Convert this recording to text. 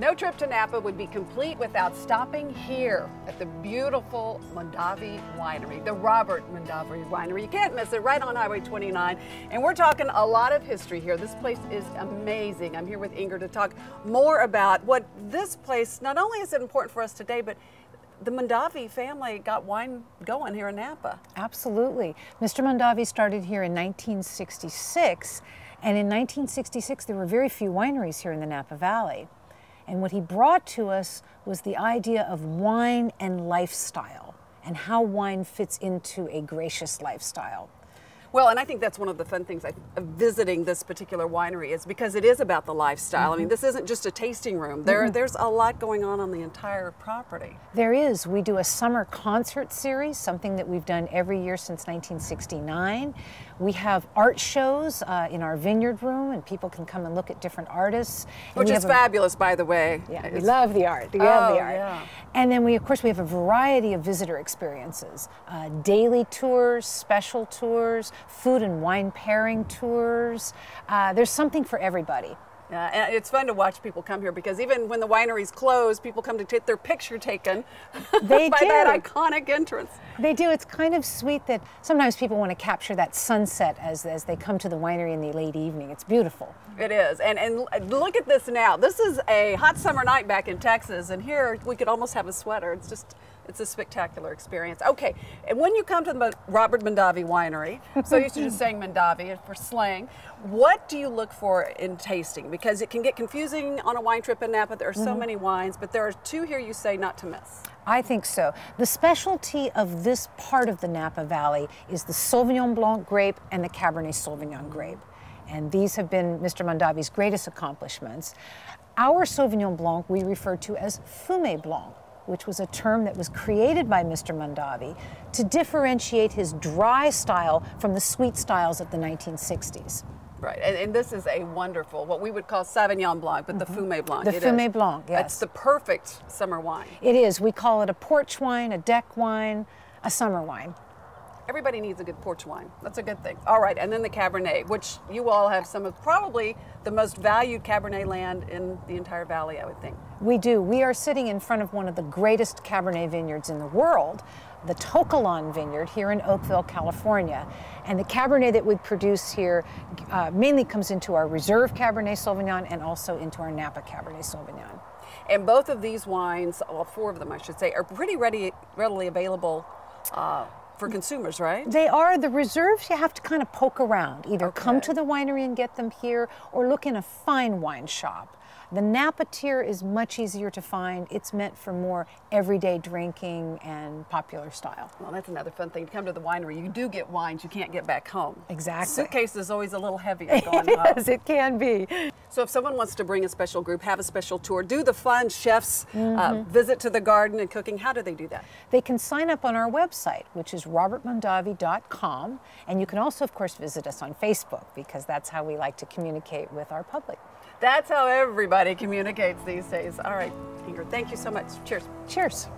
No trip to Napa would be complete without stopping here at the beautiful Mondavi Winery, the Robert Mondavi Winery. You can't miss it, right on Highway 29. And we're talking a lot of history here. This place is amazing. I'm here with Inger to talk more about what this place, not only is it important for us today, but the Mondavi family got wine going here in Napa. Absolutely. Mr. Mondavi started here in 1966, and in 1966 there were very few wineries here in the Napa Valley. And what he brought to us was the idea of wine and lifestyle, and how wine fits into a gracious lifestyle. Well, and I think that's one of the fun things of visiting this particular winery is because it is about the lifestyle. I mean, this isn't just a tasting room. There's a lot going on the entire property. There is. We do a summer concert series, something that we've done every year since 1969. We have art shows in our Vineyard Room, and people can come and look at different artists. Which is fabulous, by the way. Yeah, we love the art. We love the art. Yeah. And then of course, we have a variety of visitor experiences. Daily tours, special tours, food and wine pairing tours. There's something for everybody. And it's fun to watch people come here because even when the wineries close, people come to get their picture taken by that iconic entrance. They do. It's kind of sweet that sometimes people want to capture that sunset as they come to the winery in the late evening. It's beautiful. It is. And look at this now. This is a hot summer night back in Texas, and here we could almost have a sweater. It's a spectacular experience. Okay, and when you come to the Robert Mondavi Winery, so used to just saying Mondavi for slang, what do you look for in tasting? Because it can get confusing on a wine trip in Napa. There are so many wines, but there are two here you say not to miss. I think so. The specialty of this part of the Napa Valley is the Sauvignon Blanc grape and the Cabernet Sauvignon grape. And these have been Mr. Mondavi's greatest accomplishments. Our Sauvignon Blanc we refer to as Fumé Blanc, which was a term that was created by Mr. Mondavi to differentiate his dry style from the sweet styles of the 1960s. Right, and this is a wonderful, what we would call Sauvignon Blanc, but the Fumé Blanc. The Fumé Blanc, yes. It's the perfect summer wine. It is. We call it a porch wine, a deck wine, a summer wine. Everybody needs a good porch wine. That's a good thing. All right, and then the Cabernet, which you all have some of probably the most valued Cabernet land in the entire valley, I would think. We do. We are sitting in front of one of the greatest Cabernet vineyards in the world, the Tokelon Vineyard here in Oakville, California. And the Cabernet that we produce here mainly comes into our Reserve Cabernet Sauvignon and also into our Napa Cabernet Sauvignon. And both of these wines, well, four of them I should say, are pretty readily available for consumers, right? They are. The reserves you have to kind of poke around. Either come to the winery and get them here or look in a fine wine shop. The Napa tier is much easier to find. It's meant for more everyday drinking and popular style. Well, that's another fun thing. To come to the winery, you do get wines you can't get back home. Exactly. Suitcase is always a little heavier going home. Yes, it can be. So if someone wants to bring a special group, have a special tour, do the fun chef's visit to the garden and cooking, how do they do that? They can sign up on our website, which is robertmondavi.com. And you can also, of course, visit us on Facebook, because that's how we like to communicate with our public. That's how everybody communicates these days. All right, Inger, thank you so much. Cheers. Cheers.